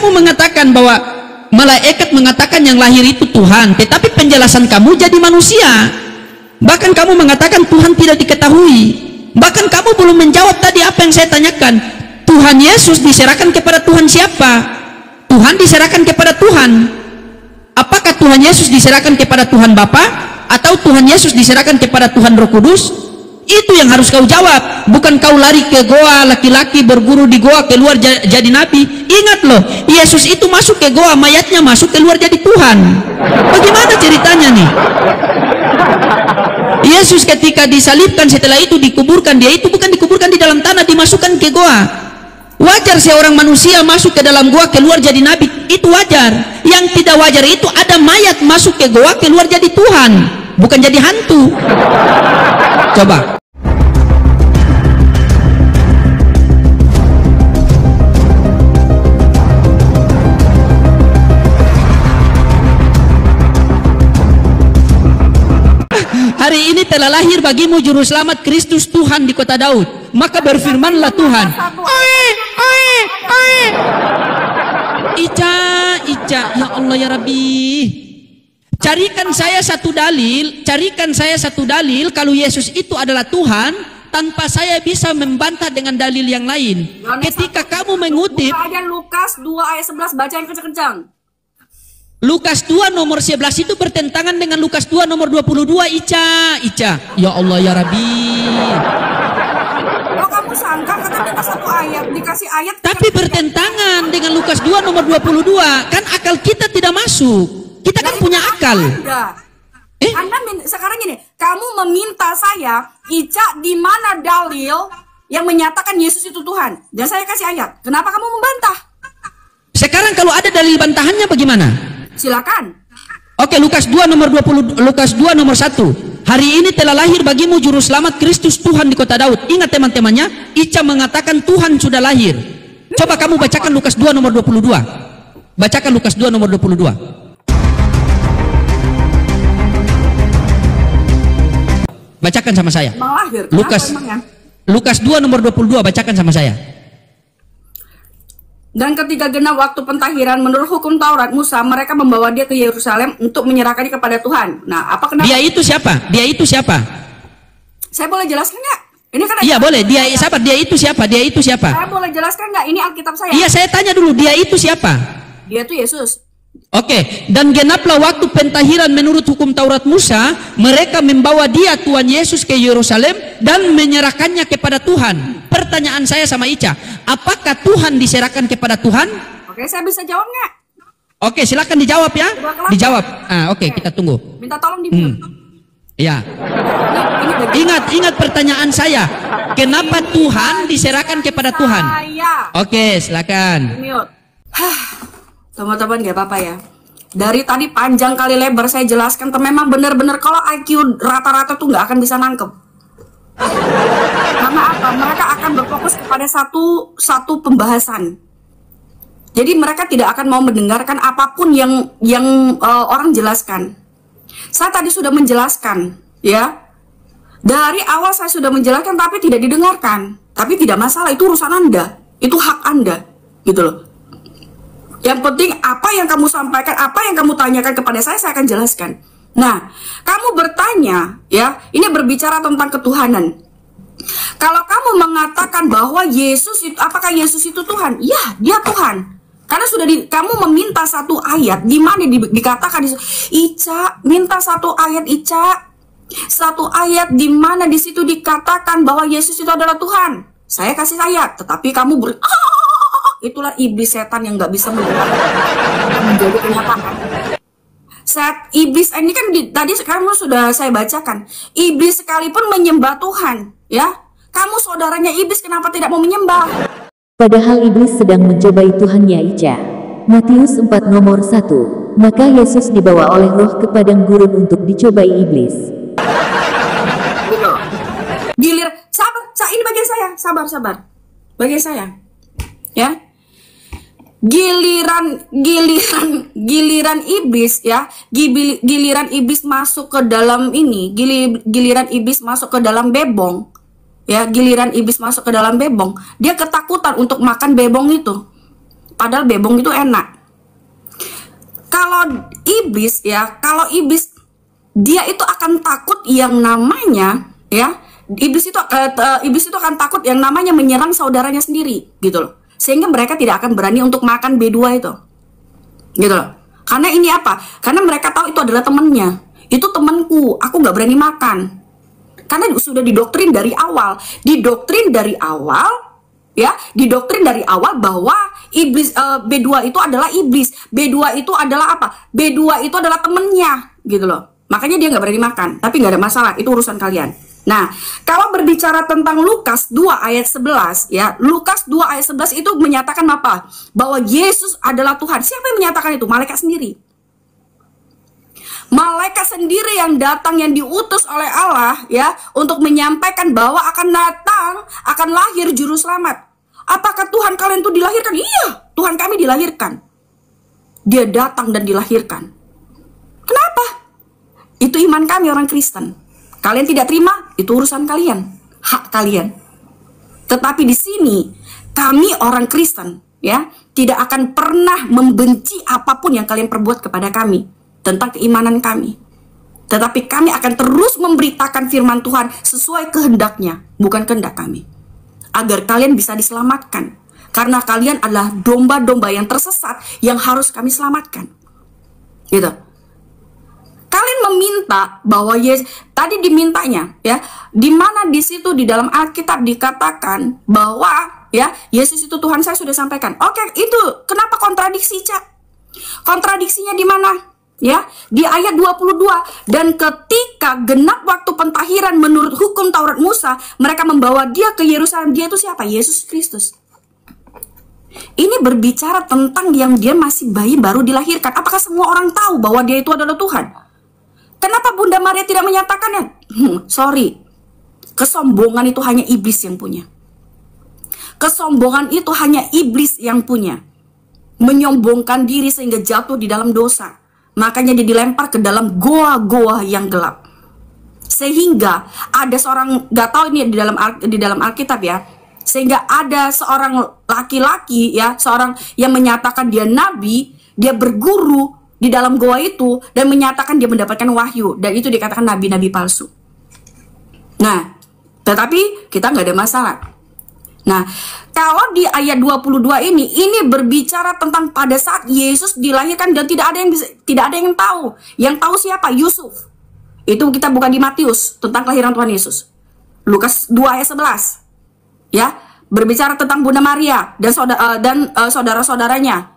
kamu mengatakan bahwa malaikat mengatakan yang lahir itu Tuhan, tetapi penjelasan kamu jadi manusia. Bahkan kamu mengatakan Tuhan tidak diketahui. Bahkan kamu belum menjawab tadi apa yang saya tanyakan. Tuhan Yesus diserahkan kepada Tuhan siapa? Tuhan diserahkan kepada Tuhan. Apakah Tuhan Yesus diserahkan kepada Tuhan Bapa atau Tuhan Yesus diserahkan kepada Tuhan Roh Kudus? Itu yang harus kau jawab. Bukan kau lari ke goa, laki-laki berguru di goa keluar jadi nabi. Ingat loh, Yesus itu masuk ke goa, mayatnya masuk keluar jadi Tuhan. Bagaimana ceritanya nih? Yesus ketika disalibkan, setelah itu dikuburkan, dia itu bukan dikuburkan di dalam tanah, dimasukkan ke goa. Wajar seorang manusia masuk ke dalam goa keluar jadi nabi, itu wajar. Yang tidak wajar itu ada mayat masuk ke goa keluar jadi Tuhan, bukan jadi hantu. Coba. Hari ini telah lahir bagimu juru selamat Kristus Tuhan di kota Daud. Maka berfirmanlah Tuhan. Ica, ya Allah ya Rabbi. Carikan saya satu dalil kalau Yesus itu adalah Tuhan tanpa saya bisa membantah dengan dalil yang lain. Ketika kamu mengutip ada Lukas 2 ayat 11, baca yang kencang-kencang. Lukas 2 nomor 11 itu bertentangan dengan Lukas 2 nomor 22. Ica. Ya Allah ya Rabbi. Kalau kamu sangka kata kita satu ayat dikasih ayat tapi bertentangan dengan Lukas 2 nomor 22. Kan akal kita tidak masuk. Kita kan punya akal. Anda sekarang gini, kamu meminta saya, Ica, di mana dalil yang menyatakan Yesus itu Tuhan? Dan saya kasih ayat. Kenapa kamu membantah? Sekarang kalau ada dalil bantahannya bagaimana? Silakan. Oke, Lukas 2 nomor 20, Lukas 2 nomor 1. Hari ini telah lahir bagimu juru selamat Kristus Tuhan di kota Daud. Ingat teman-temannya, Ica mengatakan Tuhan sudah lahir. Coba kamu bacakan Lukas 2 nomor 22. Bacakan Lukas 2 nomor 22. Bacakan sama saya. Lahir, Lukas 2 nomor 22, bacakan sama saya. Dan ketika genap waktu pentahiran menurut hukum Taurat Musa, mereka membawa dia ke Yerusalem untuk menyerahkannya kepada Tuhan. Nah, apa kenapa? Dia itu siapa? Saya boleh jelaskan nggak? Ini kan iya boleh. Dia itu siapa? Saya boleh jelaskan nggak? Ini Alkitab saya. Iya, saya tanya dulu, dia itu siapa? Dia itu Yesus. Oke, dan genaplah waktu pentahiran menurut hukum Taurat Musa, mereka membawa dia Tuhan Yesus ke Yerusalem dan menyerahkannya kepada Tuhan. Pertanyaan saya sama Ica, apakah Tuhan diserahkan kepada Tuhan? Oke, saya bisa jawab nggak? Oke, silakan dijawab ya. Dijawab. Oke, kita tunggu. Minta tolong di-mute. Ya. Ingat pertanyaan saya. Kenapa Tuhan diserahkan kepada Tuhan? Oke, silakan. Teman-teman, gak apa-apa ya. Dari tadi panjang kali lebar saya jelaskan, memang benar-benar kalau IQ rata-rata tuh nggak akan bisa nangkep. Karena apa? Mereka akan berfokus kepada satu pembahasan. Jadi mereka tidak akan mau mendengarkan apapun yang orang jelaskan. Saya tadi sudah menjelaskan, ya. Dari awal saya sudah menjelaskan, tapi tidak didengarkan. Tapi tidak masalah, itu urusan Anda, itu hak Anda, gitu loh. Yang penting apa yang kamu sampaikan, apa yang kamu tanyakan kepada saya akan jelaskan. Nah, kamu bertanya, ya, ini berbicara tentang ketuhanan. Kalau kamu mengatakan bahwa Yesus itu, apakah Yesus itu Tuhan? Ya, dia Tuhan. Karena sudah kamu meminta satu ayat di mana dikatakan, Ica, minta satu ayat, Ica. Satu ayat di mana di situ dikatakan bahwa Yesus itu adalah Tuhan. Saya kasih ayat, tetapi kamu itulah iblis setan yang nggak bisa menjadi kenyataan. Saat iblis ini kan tadi sekarang sudah saya bacakan, iblis sekalipun menyembah Tuhan, ya. Kamu saudaranya iblis, kenapa tidak mau menyembah? Padahal iblis sedang mencobai Tuhannya Ica. Matius 4 nomor 1. Maka Yesus dibawa oleh roh ke padang gurun untuk dicobai iblis. Gilir, sabar, ini bagian saya, sabar. Bagian saya. Ya. Giliran iblis, ya, giliran iblis masuk ke dalam ini, giliran iblis masuk ke dalam bebong, ya, giliran iblis masuk ke dalam bebong, dia ketakutan untuk makan bebong itu. padahal bebong itu enak. Kalau iblis ya, kalau iblis dia itu akan takut yang namanya ya, iblis itu akan takut yang namanya menyerang saudaranya sendiri gitu loh. Sehingga mereka tidak akan berani untuk makan B2 itu. Gitu loh. Karena ini apa? Karena mereka tahu itu adalah temannya. Itu temanku, aku nggak berani makan. Karena sudah didoktrin dari awal. Didoktrin dari awal bahwa iblis B2 itu adalah iblis. B2 itu adalah apa? B2 itu adalah temennya, gitu loh. Makanya dia nggak berani makan. Tapi nggak ada masalah, itu urusan kalian. Nah, kalau berbicara tentang Lukas 2 ayat 11 ya, Lukas 2 ayat 11 itu menyatakan apa? Bahwa Yesus adalah Tuhan. Siapa yang menyatakan itu? Malaikat sendiri. Malaikat sendiri yang datang, yang diutus oleh Allah ya, untuk menyampaikan bahwa akan lahir juru selamat. Apakah Tuhan kalian itu dilahirkan? Iya, Tuhan kami dilahirkan. Dia datang dan dilahirkan. Kenapa? Itu iman kami orang Kristen. Kalian tidak terima, itu urusan kalian, hak kalian. Tetapi di sini kami orang Kristen ya, tidak akan pernah membenci apapun yang kalian perbuat kepada kami tentang keimanan kami. Tetapi kami akan terus memberitakan firman Tuhan sesuai kehendaknya, bukan kehendak kami. Agar kalian bisa diselamatkan. Karena kalian adalah domba-domba yang tersesat yang harus kami selamatkan. Gitu. Kalian meminta bahwa Yesus, tadi dimintanya ya, di mana di situ di dalam Alkitab dikatakan bahwa ya Yesus itu Tuhan, saya sudah sampaikan. Oke, itu kenapa kontradiksi, Cak? Kontradiksinya di mana? Ya, di ayat 22, dan ketika genap waktu pentahiran menurut hukum Taurat Musa, mereka membawa dia ke Yerusalem. Dia itu siapa? Yesus Kristus. Ini berbicara tentang yang dia masih bayi baru dilahirkan. Apakah semua orang tahu bahwa dia itu adalah Tuhan? Kenapa Bunda Maria tidak menyatakannya? Sorry, kesombongan itu hanya iblis yang punya. Kesombongan itu hanya iblis yang punya. Menyombongkan diri sehingga jatuh di dalam dosa. Makanya dia dilempar ke dalam goa-goa yang gelap. Sehingga ada seorang, gak tahu ini di dalam Alkitab ya, sehingga ada seorang laki-laki ya, seorang yang menyatakan dia nabi, dia berguru di dalam goa itu dan menyatakan dia mendapatkan wahyu, dan itu dikatakan nabi-nabi palsu. Nah, tetapi kita nggak ada masalah. Nah, kalau di ayat 22 ini berbicara tentang pada saat Yesus dilahirkan dan tidak ada yang tahu. Yang tahu siapa? Yusuf. Itu kita bukan di Matius tentang kelahiran Tuhan Yesus. Lukas 2 ayat 11. Ya, berbicara tentang Bunda Maria dan saudara-saudaranya.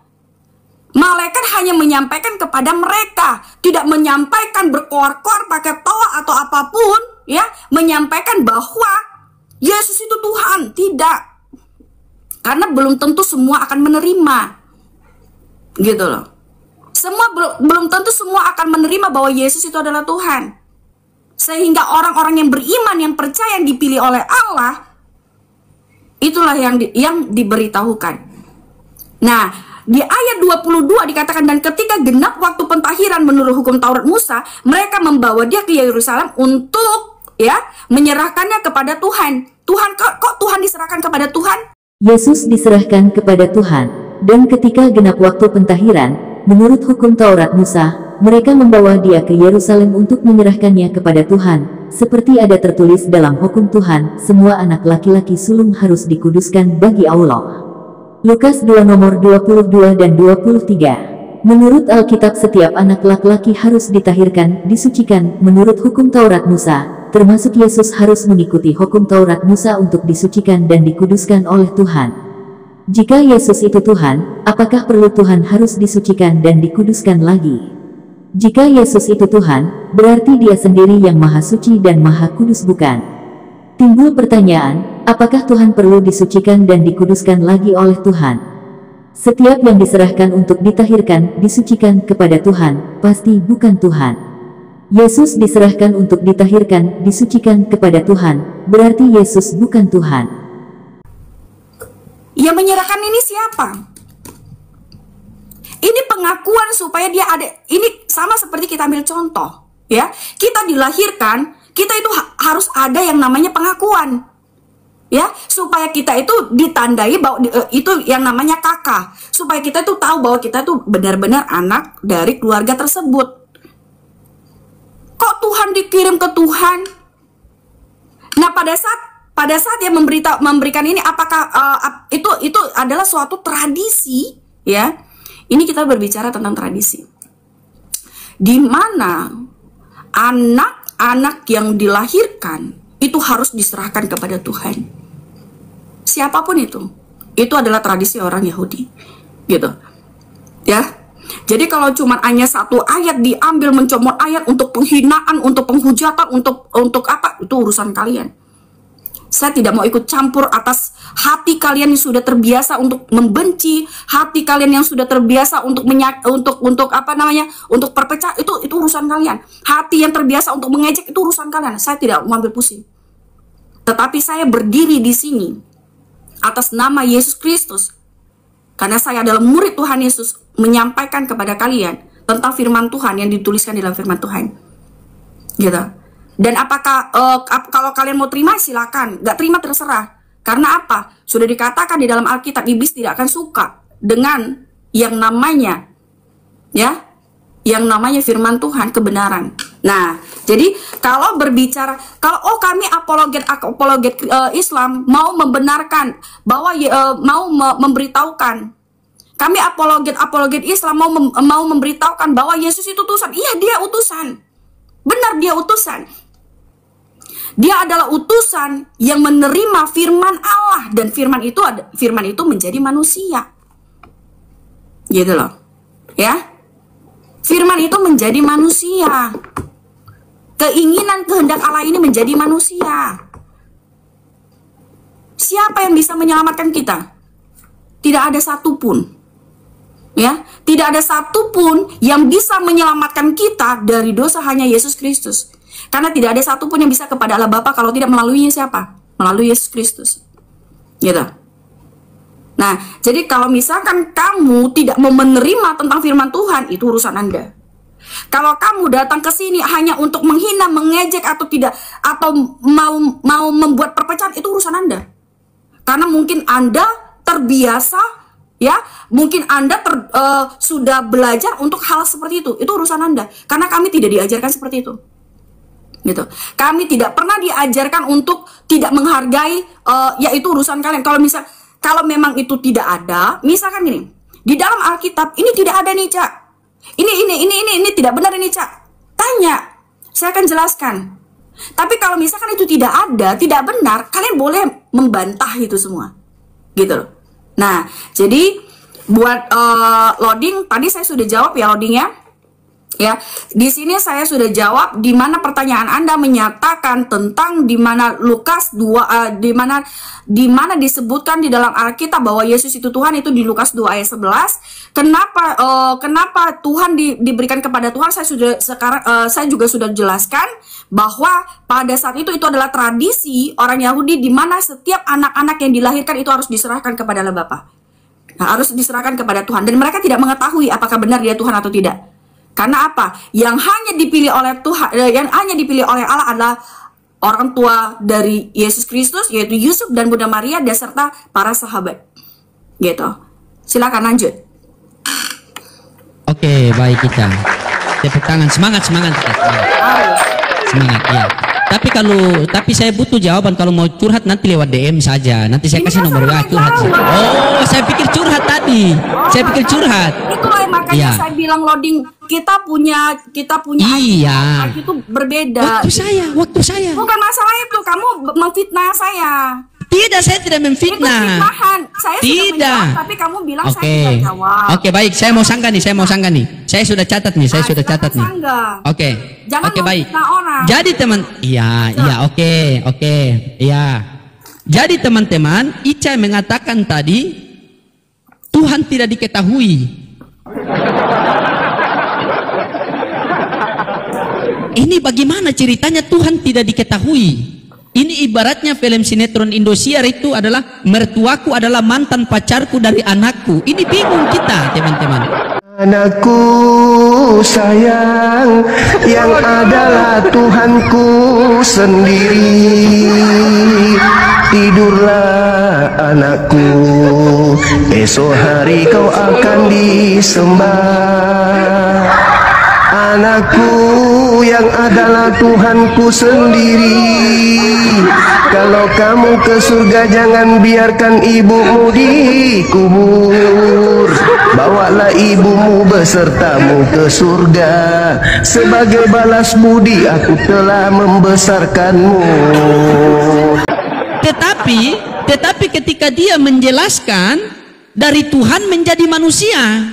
Malaikat hanya menyampaikan kepada mereka, tidak menyampaikan berkoar-koar pakai toa atau apapun, ya, menyampaikan bahwa Yesus itu Tuhan. Tidak. Karena belum tentu semua akan menerima. Gitu loh. Belum tentu semua akan menerima bahwa Yesus itu adalah Tuhan. Sehingga orang-orang yang beriman, yang percaya, yang dipilih oleh Allah, itulah yang diberitahukan. Nah, di ayat 22 dikatakan, dan ketika genap waktu pentahiran menurut hukum Taurat Musa, mereka membawa dia ke Yerusalem untuk ya menyerahkannya kepada Tuhan. Kok Tuhan diserahkan kepada Tuhan? Yesus diserahkan kepada Tuhan, dan ketika genap waktu pentahiran, menurut hukum Taurat Musa, mereka membawa dia ke Yerusalem untuk menyerahkannya kepada Tuhan, seperti ada tertulis dalam hukum Tuhan, semua anak laki-laki sulung harus dikuduskan bagi Allah. Lukas 2 nomor 22 dan 23. Menurut Alkitab setiap anak laki-laki harus ditahirkan, disucikan, menurut hukum Taurat Musa, termasuk Yesus harus mengikuti hukum Taurat Musa untuk disucikan dan dikuduskan oleh Tuhan. Jika Yesus itu Tuhan, apakah perlu Tuhan harus disucikan dan dikuduskan lagi? Jika Yesus itu Tuhan, berarti Dia sendiri yang Maha Suci dan Maha Kudus, bukan? Timbul pertanyaan, apakah Tuhan perlu disucikan dan dikuduskan lagi oleh Tuhan? Setiap yang diserahkan untuk ditahirkan, disucikan kepada Tuhan, pasti bukan Tuhan. Yesus diserahkan untuk ditahirkan, disucikan kepada Tuhan, berarti Yesus bukan Tuhan. Yang menyerahkan ini siapa? Ini pengakuan supaya dia ada. Ini sama seperti kita ambil contoh, ya. Kita dilahirkan, kita itu harus ada yang namanya pengakuan. Ya, supaya kita itu ditandai bahwa itu yang namanya kakak, supaya kita itu tahu bahwa kita itu benar-benar anak dari keluarga tersebut. Kok Tuhan dikirim ke Tuhan? Nah, pada saat dia memberikan ini, apakah itu adalah suatu tradisi, ya? Ini kita berbicara tentang tradisi, di mana anak-anak yang dilahirkan itu harus diserahkan kepada Tuhan. Siapapun itu adalah tradisi orang Yahudi, gitu, ya. Jadi kalau cuma hanya satu ayat diambil, mencomot ayat untuk penghinaan, untuk penghujatan, untuk apa, itu urusan kalian. Saya tidak mau ikut campur atas hati kalian yang sudah terbiasa untuk membenci, hati kalian yang sudah terbiasa untuk untuk perpecah, itu urusan kalian. Hati yang terbiasa untuk mengejek, itu urusan kalian. Saya tidak mau ambil pusing. Tetapi saya berdiri di sini atas nama Yesus Kristus, karena saya adalah murid Tuhan Yesus, menyampaikan kepada kalian tentang firman Tuhan yang dituliskan di dalam firman Tuhan, gitu. Dan apakah kalau kalian mau terima silakan, nggak terima terserah. Karena apa? Sudah dikatakan di dalam Alkitab, iblis tidak akan suka dengan yang namanya, ya, yang namanya firman Tuhan, kebenaran. Nah, jadi kalau berbicara, kalau kami apologet Islam mau membenarkan bahwa mau memberitahukan, kami apologet Islam mau memberitahukan bahwa Yesus itu utusan. Iya, dia utusan. Benar, dia utusan. Dia adalah utusan yang menerima firman Allah, dan firman itu menjadi manusia. Gitu loh. Ya. Firman itu menjadi manusia. Keinginan kehendak Allah ini menjadi manusia. Siapa yang bisa menyelamatkan kita? Tidak ada satupun. Ya, tidak ada satupun yang bisa menyelamatkan kita dari dosa, hanya Yesus Kristus. Karena tidak ada satupun yang bisa kepada Allah Bapa kalau tidak melalui siapa? Melalui Yesus Kristus. Gitu. Nah, jadi kalau misalkan kamu tidak mau menerima tentang firman Tuhan, itu urusan Anda. Kalau kamu datang ke sini hanya untuk menghina, mengejek, atau tidak, atau mau membuat perpecahan, itu urusan Anda. Karena mungkin Anda terbiasa, ya, mungkin Anda sudah belajar untuk hal seperti itu urusan Anda. Karena kami tidak diajarkan seperti itu, gitu. Kami tidak pernah diajarkan untuk tidak menghargai, yaitu urusan kalian. Kalau memang itu tidak ada, misalkan gini, di dalam Alkitab ini tidak ada nih, Cak. Ini tidak benar ini, Cak. Tanya, saya akan jelaskan. Tapi kalau misalkan itu tidak ada, tidak benar, kalian boleh membantah itu semua, gitu loh. Nah, jadi buat loading tadi saya sudah jawab ya, loadingnya. Ya, di sini saya sudah jawab di mana pertanyaan Anda menyatakan tentang di mana Lukas 2 di mana disebutkan di dalam Alkitab bahwa Yesus itu Tuhan, itu di Lukas 2 ayat 11. Kenapa Tuhan diberikan kepada Tuhan? Saya juga sudah jelaskan bahwa pada saat itu adalah tradisi orang Yahudi, di mana setiap anak-anak yang dilahirkan itu harus diserahkan kepada Allah Bapa. Nah, harus diserahkan kepada Tuhan, dan mereka tidak mengetahui apakah benar dia Tuhan atau tidak. Karena apa? Yang hanya dipilih oleh Tuhan, yang hanya dipilih oleh Allah adalah orang tua dari Yesus Kristus, yaitu Yusuf dan Bunda Maria, dan serta para sahabat. Gitu. Silakan lanjut. Oke, baik kita. Tepuk tangan, semangat kita. Semangat, ya. Tapi saya butuh jawaban. Kalau mau curhat nanti lewat DM saja. Nanti saya kasih nomor WA curhat. Oh, saya pikir curhat tadi. Saya pikir curhat. Itulah makanya saya bilang loading. Kita punya iya. itu berbeda. Waktu saya. Bukan masalah itu. Kamu memfitnah saya. Tidak, saya tidak memfitnah. Itu fitnahan. Saya tidak. sudah menjawab, tapi kamu bilang saya tidak jawab. Oke, baik. Saya mau sanggah nih. Saya sudah catat nih. Oke. Jangan baik. Orang. Jadi Iya. Jadi teman-teman, Ica mengatakan tadi Tuhan tidak diketahui. Ini bagaimana ceritanya Tuhan tidak diketahui? Ini ibaratnya film sinetron Indosiar itu adalah mertuaku adalah mantan pacarku dari anakku. Ini bingung kita, teman-teman. Anakku sayang, yang adalah Tuhanku sendiri. tidurlah anakku, esok hari kau akan disembah. Anakku yang adalah Tuhanku sendiri, kalau kamu ke surga jangan biarkan ibumu dikubur. Bawalah ibumu besertamu ke surga, sebagai balas budi aku telah membesarkanmu. Tetapi ketika dia menjelaskan dari Tuhan menjadi manusia,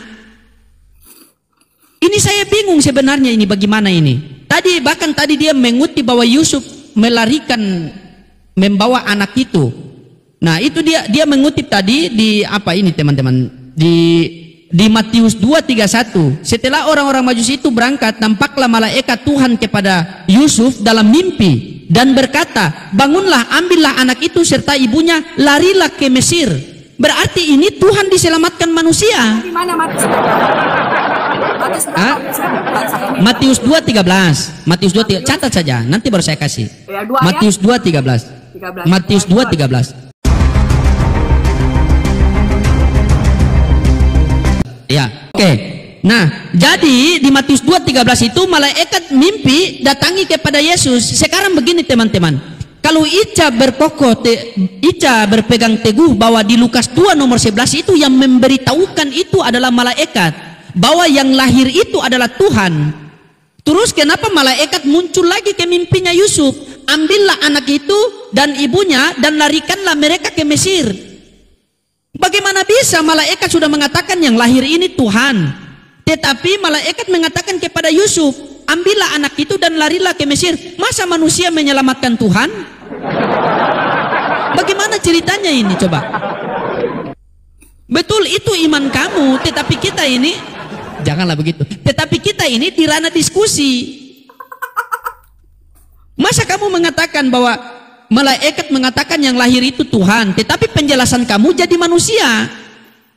ini saya bingung sebenarnya, ini bagaimana ini. Bahkan tadi dia mengutip bahwa Yusuf membawa anak itu. Nah, itu dia mengutip tadi di apa ini teman-teman? Di Matius 2:31. Setelah orang-orang Majusi itu berangkat, nampaklah malaikat Tuhan kepada Yusuf dalam mimpi dan berkata, "Bangunlah, ambillah anak itu serta ibunya, larilah ke Mesir." Berarti ini Tuhan diselamatkan manusia. Di mana Matius? Matius 2:13. Matius 2:13. Catat saja, nanti baru saya kasih. Ya, Matius 2:13. Matius 2:13. Ya, oke. Nah, jadi di Matius 2:13 itu malaikat mimpi datangi kepada Yesus. Sekarang begini teman-teman. Kalau Ica berpegang teguh bahwa di Lukas 2 nomor 11 itu yang memberitahukan itu adalah malaikat, bahwa yang lahir itu adalah Tuhan. Terus kenapa malaikat muncul lagi ke mimpinya Yusuf? Ambillah anak itu dan ibunya dan larikanlah mereka ke Mesir. Bagaimana bisa malaikat sudah mengatakan yang lahir ini Tuhan, tetapi malaikat mengatakan kepada Yusuf, ambillah anak itu dan larilah ke Mesir. Masa manusia menyelamatkan Tuhan? Bagaimana ceritanya ini coba? Betul itu iman kamu, tetapi kita ini janganlah begitu. Tetapi kita ini di ranah diskusi. Masa kamu mengatakan bahwa malaikat mengatakan yang lahir itu Tuhan, tetapi penjelasan kamu jadi manusia.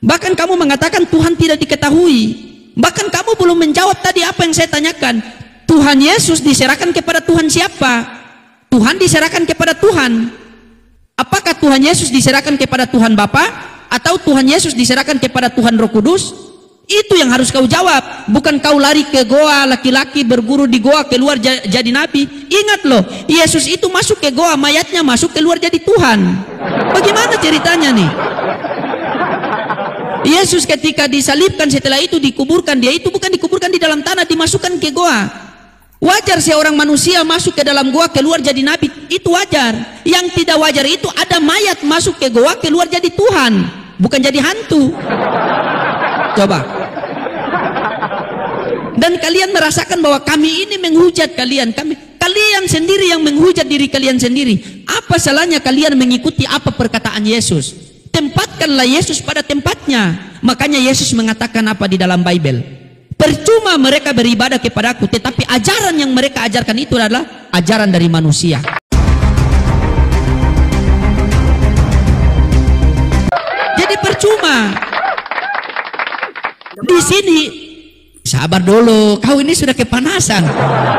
Bahkan kamu mengatakan Tuhan tidak diketahui. Bahkan kamu belum menjawab tadi apa yang saya tanyakan. Tuhan Yesus diserahkan kepada Tuhan siapa? Tuhan diserahkan kepada Tuhan. Apakah Tuhan Yesus diserahkan kepada Tuhan Bapa atau Tuhan Yesus diserahkan kepada Tuhan Roh Kudus? Itu yang harus kau jawab. Bukan kau lari ke goa, laki-laki berguru di goa keluar jadi nabi. Ingat loh, Yesus itu masuk ke goa, mayatnya masuk keluar jadi Tuhan. Bagaimana ceritanya nih? Yesus ketika disalibkan, setelah itu dikuburkan, dia itu bukan dikuburkan di dalam tanah, dimasukkan ke goa. Wajar seorang manusia masuk ke dalam goa keluar jadi nabi, itu wajar. Yang tidak wajar itu ada mayat masuk ke goa keluar jadi Tuhan, bukan jadi hantu. Coba. Dan kalian merasakan bahwa kami ini menghujat kalian, kalian sendiri yang menghujat diri kalian sendiri. Apa salahnya kalian mengikuti apa perkataan Yesus? Tempatkanlah Yesus pada tempatnya. Makanya Yesus mengatakan apa di dalam Bible? Percuma mereka beribadah kepadaku, tetapi ajaran yang mereka ajarkan itu adalah ajaran dari manusia. Jadi percuma. Di sini sabar dulu, kau ini sudah kepanasan.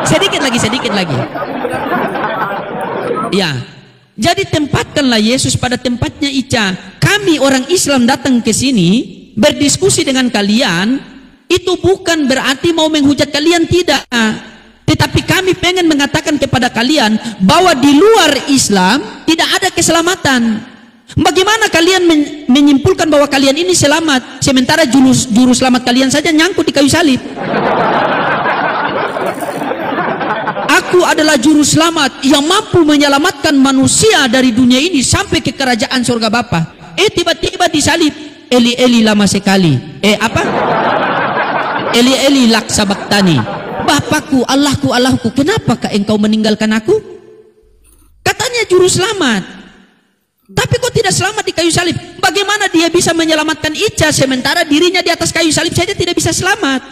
Sedikit lagi. Ya. Jadi tempatkanlah Yesus pada tempatnya, Ica. Kami orang Islam datang ke sini berdiskusi dengan kalian. Itu bukan berarti mau menghujat kalian, tidak. Tetapi kami pengen mengatakan kepada kalian bahwa di luar Islam tidak ada keselamatan. Bagaimana kalian menyimpulkan bahwa kalian ini selamat, sementara juru selamat kalian saja nyangkut di kayu salib? Aku adalah juru selamat yang mampu menyelamatkan manusia dari dunia ini sampai ke kerajaan surga Bapa. Tiba-tiba disalib. Eli Eli lama sekali. Eli Eli lak sabaktani. Bapakku, Allahku, kenapakah engkau meninggalkan aku? Katanya juru selamat. Tapi kok tidak selamat di kayu salib? Bagaimana dia bisa menyelamatkan Ica sementara dirinya di atas kayu salib saja tidak bisa selamat?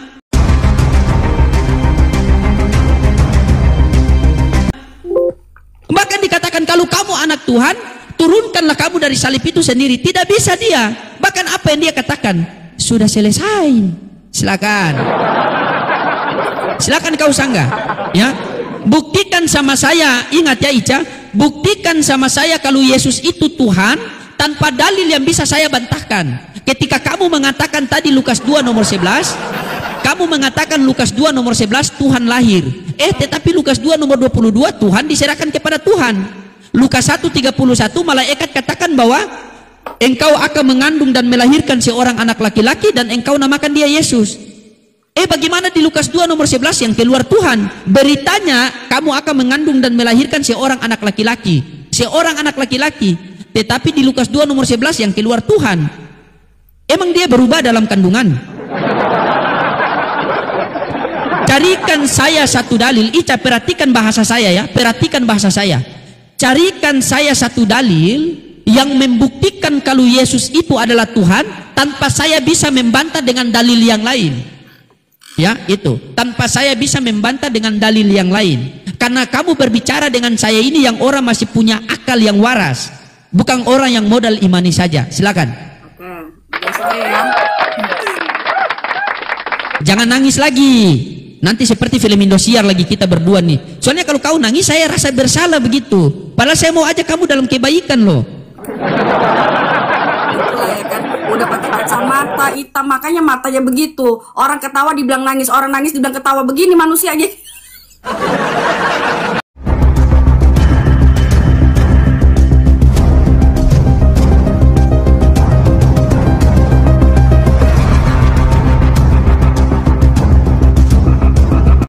Bahkan dikatakan kalau kamu anak Tuhan, turunkanlah kamu dari salib itu sendiri. Tidak bisa dia. Bahkan apa yang dia katakan? Sudah selesai. Silakan kau sanggah, ya. Buktikan buktikan sama saya, ingat ya Ica, buktikan sama saya kalau Yesus itu Tuhan tanpa dalil yang bisa saya bantahkan. Ketika kamu mengatakan tadi Lukas 2 nomor 11, kamu mengatakan Lukas 2 nomor 11 Tuhan lahir. Tetapi Lukas 2 nomor 22 Tuhan diserahkan kepada Tuhan. Lukas 1:31 malaikat katakan bahwa engkau akan mengandung dan melahirkan seorang anak laki-laki dan engkau namakan dia Yesus. Bagaimana di Lukas 2 nomor 11 yang keluar Tuhan? Beritanya kamu akan mengandung dan melahirkan seorang anak laki-laki. Seorang anak laki-laki. Tetapi di Lukas 2 nomor 11 yang keluar Tuhan. Emang dia berubah dalam kandungan? Carikan saya satu dalil. Ica, perhatikan bahasa saya ya. Perhatikan bahasa saya. Carikan saya satu dalil yang membuktikan kalau Yesus itu adalah Tuhan tanpa saya bisa membantah dengan dalil yang lain. Ya, itu. Tanpa saya bisa membantah dengan dalil yang lain. Karena kamu berbicara dengan saya ini yang orang masih punya akal yang waras. Bukan orang yang modal imani saja. Silakan. Jangan nangis lagi. Nanti seperti film Indosiar lagi kita berdua nih. Soalnya kalau kau nangis saya rasa bersalah begitu. Padahal saya mau ajak kamu dalam kebaikan loh. Udah pakai kacamata hitam, makanya matanya begitu. Orang ketawa dibilang nangis, orang nangis dibilang ketawa, begini manusia aja.